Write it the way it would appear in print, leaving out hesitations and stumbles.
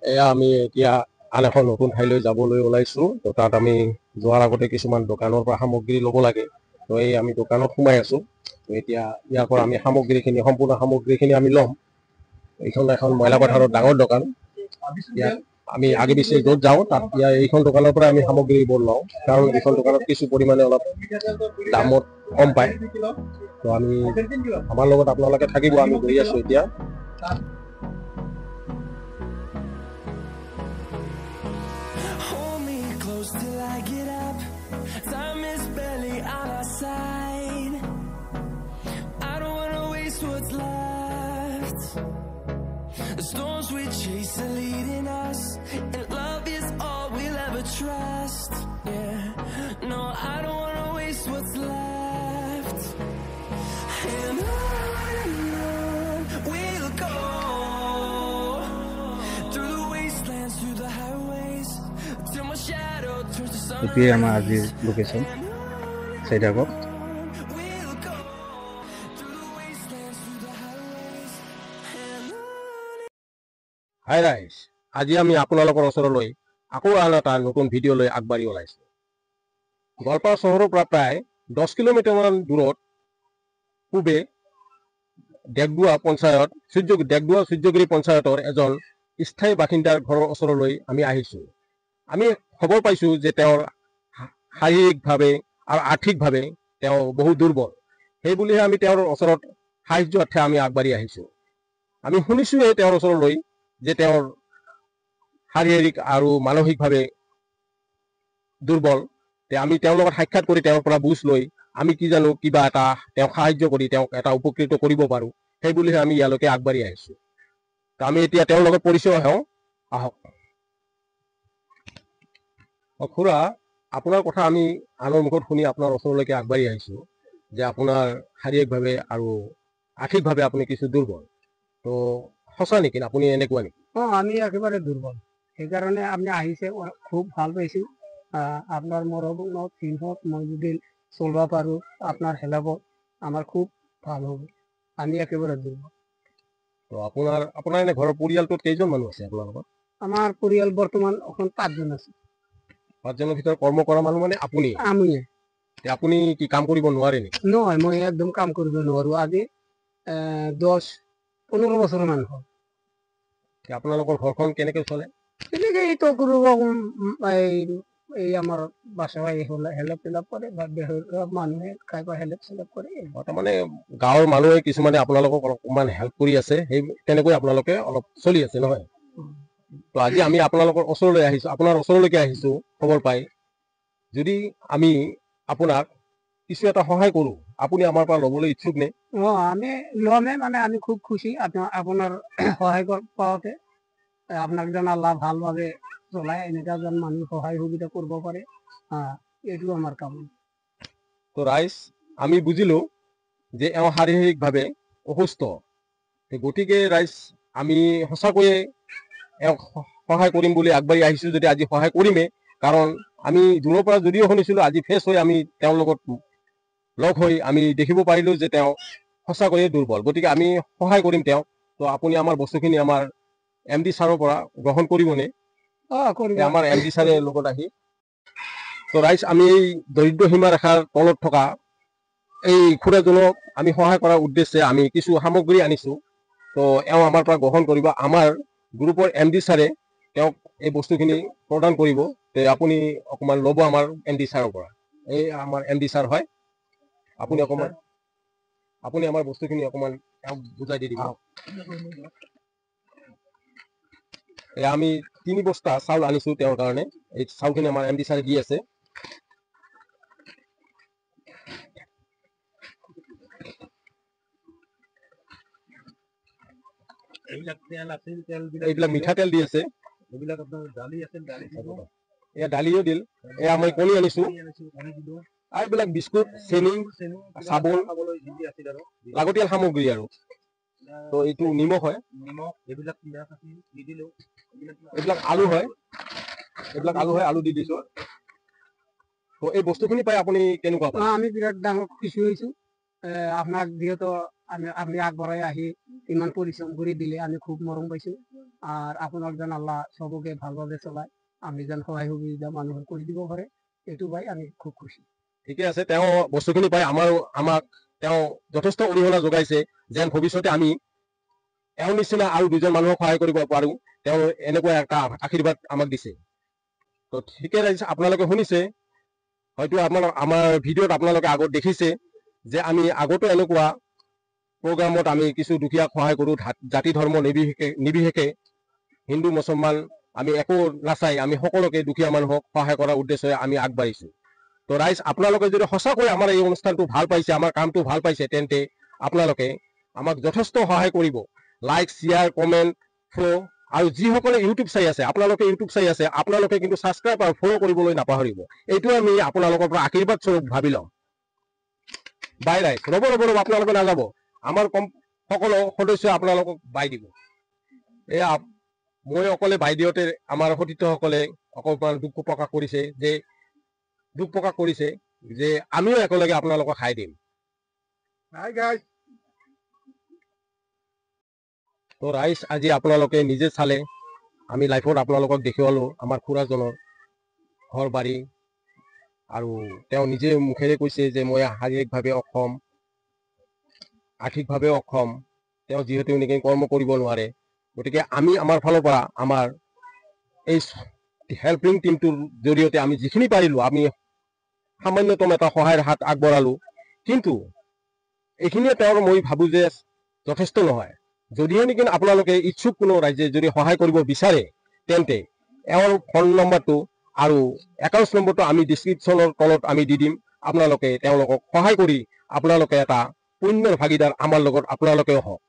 এয়া আমি এতিয়া আন এখন নতুন ঠাইলৈ যাবলৈ ওলাইছো। তো তাত আমি যোৱাৰ আগতে কিছুমান দোকানৰ পৰা সামগ্ৰী ল'ব লাগে। তো এই আমি দোকানত সোমাই আছো। তো এতিয়া ইয়াৰ পৰা আমি সামগ্ৰীখিনি সম্পূৰ্ণ সামগ্ৰীখিনি আমি ল'ম। এইখন এখন মইলা পথাৰৰ ডাঙৰ দোকান। ইয়াত আমি আগে পিছে য'ত যাওঁ তাত এইখন দোকানৰ পৰা আমি সামগ্ৰীবোৰ লওঁ, কাৰণ এইখন দোকানত কিছু পৰিমাণে অলপ দামত কম পায়। তো আমি আমাৰ লগত আপোনালোকে থাকিব, আমি গৈ আছো এতিয়া। Hold me close till I get up. Time is barely on our side. I don't wanna waste what's left. The storms we chase are leading us, and love is all we'll ever trust. Yeah, no, I don't wanna waste what's left. And on we'll go, through the wastelands, through the highways, till my shadow turns to sun. এটিয়ে আমার আজির location, সেটা হোক। We'll go, through the wastelands, through the highways, and on. হাই ৰাইজ, আজি আমি আপোনালোকৰ ওচৰলৈ আকৌ আন এটা নতুন ভিডিঅ' লৈ আগবাঢ়ি ওলাইছো। গোৱালপাৰা চহৰৰ পৰা প্ৰায় 10 কিলোমিটাৰমান দূৰত পূবে ডেগডুৱা সূৰ্যগিৰি পঞ্চায়তৰ এজন স্থায়ী বাসিন্দাৰ ঘৰৰ ওচৰলৈ আমি আহিছো। আমি খবৰ পাইছো যে তেওঁৰ শাৰীৰিকভাৱে আৰু আৰ্থিকভাৱে তেওঁ বহু দুৰ্বল। সেইবুলিহে আমি তেওঁৰ ওচৰত সাহায্য অৰ্থে আমি আগবাঢ়ি আহিছো। আমি শুনিছোৱে তেওঁৰ ওচৰলৈ যে তেওঁৰ শাৰীৰিক আৰু মানসিকভাৱে দুৰ্বল। আমি তেওঁৰ লগত সাক্ষাৎ কৰি তেওঁৰ পৰা বুজ লৈ আমি কি জানো কিবা এটা তেওঁক সাহায্য কৰি তেওঁক এটা উপকৃত কৰিব পাৰো, সেইবুলিহে আমি ইয়ালৈকে আগবাঢ়ি আহিছো। তো আমি এতিয়া তেওঁৰ লগত পৰিচয় হওঁ, আহক। খুৰা, আপোনাৰ কথা আমি আনৰ মুখত শুনি আপোনাৰ ওচৰলৈকে আগবাঢ়ি আহিছো যে আপোনাৰ শাৰীৰিকভাৱে আৰু আৰ্থিকভাৱে আপুনি কিছু দুৰ্বল। তো সঁচা নেকি, আপুনি এনেকুৱা নেকি? আমি একেবারে দুর্বল, সেই কারণে আপনি আহিছে, খুব ভাল পাইছো। আপনার মরণত চিহ্নত মই যদি চলবা পারো, আপনার হেলাবত আমার খুব ভাল হবে। আমি একেবারে দুর্বল। তো আপোনাৰ এনে ঘৰৰ পৰিয়ালটোত কেইজন মানুহ আছে আপোনালোকৰ? আমাৰ পৰিয়াল বৰ্তমান এখন 5 জন আছে। 5 জনৰ ভিতৰত কৰ্ম কৰা মানুহ মানে আপুনি? আমি আপুনি কি কাম কৰিব নোৱাৰে নেকি? নহয়, মই একদম কাম কৰিব নোৱাৰো। আজি 10-15 বছৰ মান হ'ল। আপোনালোকৰ ঘৰখন কেনেকে চলে? তেনেকে এই তো কোনো এই আমার বাসায় হেল্প টেলপ করে বা মানুহে কাইবা হেল্প সেলপ করে। তাৰমানে গাঁৱৰ মানুহে কিছুমানে আপোনালোকক অকমান হেল্প কৰি আছে, সেই তেনেকৈ আপোনালোকে অলপ চলি আছে, নহয়? তো আজি আমি আপোনালোকৰ ওচৰলৈ আহিছো, আপোনাৰ ওচৰলৈকে আহিছো খবৰ পাই। যদি আমি আপোনাক কিছু এটা সহায় কৰো, আপুনি আমাৰ পৰা ল'বলৈ ইচ্ছুক নে? আমি লমে, মানে আমি খুব খুশি আপনার সহায় পাওয়াতে। আপনার যেন আল্লাহ ভালোভাবে চলায়, এনেকা যেন মানুষ সহায় সুবিধা করবো পারে, এইটো আমার কামনা। তো ৰাইজ, আমি বুজিলো যে এওঁ শাৰীৰিকভাৱে অসুস্থ। গতিকে ৰাইজ, আমি সঁচাকৈয়ে এওঁক সহায় কৰিম বুলি আগবাঢ়ি আহিছো। যদি আজি সহায় কৰিমেই, কাৰণ আমি দূৰৰ পৰা যদিও শুনিছিলো, আজি ফেচ হৈ আমি তেওঁৰ লগত লগ হৈ আমি দেখিব পাৰিলো যে তেওঁ সঁচাকৈয়ে দুৰ্বল। গতিকে আমি সহায় কৰিম তেওঁক। তো আপুনি আমাৰ বস্তুখিনি আমাৰ MD ছাৰৰ পৰা গ্ৰহণ কৰিবনে? আমাৰ MD ছাৰে লগত আহি। তো ৰাইজ, আমি এই দৰিদ্ৰ সীমা ৰেখাৰ তলত থকা এই খুৰাজনক আমি সহায় কৰাৰ উদ্দেশ্যে আমি কিছু সামগ্ৰী আনিছো। তো এওঁ আমাৰ পৰা গ্ৰহণ কৰিব। আমাৰ গ্ৰুপৰ MD ছাৰে তেওঁক এই বস্তুখিনি প্ৰদান কৰিব। আপুনি অকমান ল'ব আমাৰ MD ছাৰৰ পৰা। এই আমাৰ MD ছাৰ হয়, আপুনি আমাৰ বস্তুখিনি অকমান বুজাই দি দিব। আমি 3 বস্তা চাউল আনিছো তেওঁৰ কাৰণে। এই চাউলখিনি আমাৰ MD ছাৰে দি আছে। এইবিলাক মিঠাতেল দি আছে। এয়া দালিও দিল। এয়া মই কণী আনিছো। আৰু এইবিলাক বিস্কুট, চেনি, চাবোন, লাগতিয়াল সামগ্ৰী আৰু। তো এইটো নিমখ হয়, এইবিলাক আলু হয়, আলু দি দিছো। তো এই বস্তুখিনি পাই আপুনি কেনেকুৱা পায়? আমি বিৰাট ডাঙৰ খুশি হৈছো। আপোনাক যিহেতু আপনি আগবঢ়াই আহি ইমান পৰিশ্ৰম কৰি দিলে, আমি খুব মৰম পাইছো। আর আপোনাক যেন আল্লাহ সবকে ভালভাবে চলায় আমি যেন সহায় সুবিধা মানুহৰ কৰি দিব পাৰে এইটো পাই আমি খুব খুশি ঠিকে আছে তেওঁ বস্তুখিনি পাই আমাক তেওঁ যথেষ্ট অৰিহণা যোগাইছে যেন ভৱিষ্যতে আমি এওঁৰ নিচিনা আৰু দুজন মানুহক সহায় কৰিব পাৰো তেওঁ এনেকুৱা এটা আশীৰ্বাদ আমাক দিছে তো ঠিকে ৰাইজ আপোনালোকে শুনিছে হয়তো আমাৰ ভিডিঅ'ত আপোনালোকে আগত দেখিছে যে আমি আগতো এনেকুৱা প্ৰগ্ৰামত আমি কিছু দুখীয়াক সহায় কৰোঁ জাতি ধৰ্ম নিৰ্বিশেষে হিন্দু মুছলমান আমি একো নাচাই আমি সকলোকে দুখীয়া মানুহক সহায় কৰাৰ উদ্দেশ্যে আমি আগবাঢ়িছো তো ৰাইজ আপোনালোকে যদি সঁচাকৈ আমাৰ এই অনুষ্ঠানটো ভাল পাইছে আমাৰ কামটো ভাল পাইছে তেন্তে আপোনালোকে আমাক যথেষ্ট সহায় কৰিব লাইক শ্বেয়াৰ কমেণ্ট ফ'ল' আৰু যিসকলে ইউটিউব চাই আছে আপোনালোকে ইউটিউব চাই আছে আপোনালোকে কিন্তু ছাবস্ক্ৰাইব আৰু ফ'ল' কৰিবলৈ নাপাহৰিব এইটো আমি আপোনালোকৰ পৰা আশীৰ্বাদ স্বৰূপ ভাবি ল'ম বাই ৰাইজ ৰ'ব আপোনালোকে নাযাব আমাৰ সকলো সদস্যই আপোনালোকক বাই দিব এয়া মই অকলে বাই দিওঁতে আমাৰ সতীৰ্থসকলে অকণমান দুখ প্ৰকাশ কৰিছে যে আমিও একেলগে আপোনালোকক খাই দিম তো ৰাইজ আজি আপোনালোকে নিজে চালে আমি লাইফত আপোনালোকক দেখুৱালো আমাৰ খুৰাজনৰ ঘৰ বাৰী আৰু তেওঁ নিজে মুখেৰে কৈছে যে মই শাৰীৰিকভাৱে অক্ষম আৰ্থিকভাৱে অক্ষম তেওঁ যিহেতু এনেকৈ কৰ্ম কৰিব নোৱাৰে গতিকে আমি আমাৰ ফালৰ পৰা আমাৰ এই হেল্পিং টিমটোৰ জৰিয়তে আমি যিখিনি পাৰিলোঁ আমি সামান্যতম এটা সহায়ৰ হাত আগবঢ়ালোঁ কিন্তু এইখিনিয়ে তেওঁৰ মই ভাবোঁ যে যথেষ্ট নহয় যদিহে নেকি আপোনালোকে ইচ্ছুক কোনো ৰাইজে যদি সহায় কৰিব বিচাৰে তেন্তে এওঁৰ ফোন নম্বৰটো আৰু একাউণ্ট নম্বৰটো আমি ডিছক্ৰিপশ্যনৰ তলত আমি দি দিম আপোনালোকে তেওঁলোকক সহায় কৰি আপোনালোকে এটা পুণ্যৰ ভাগিদাৰ আমাৰ লগত আপোনালোকেও হওক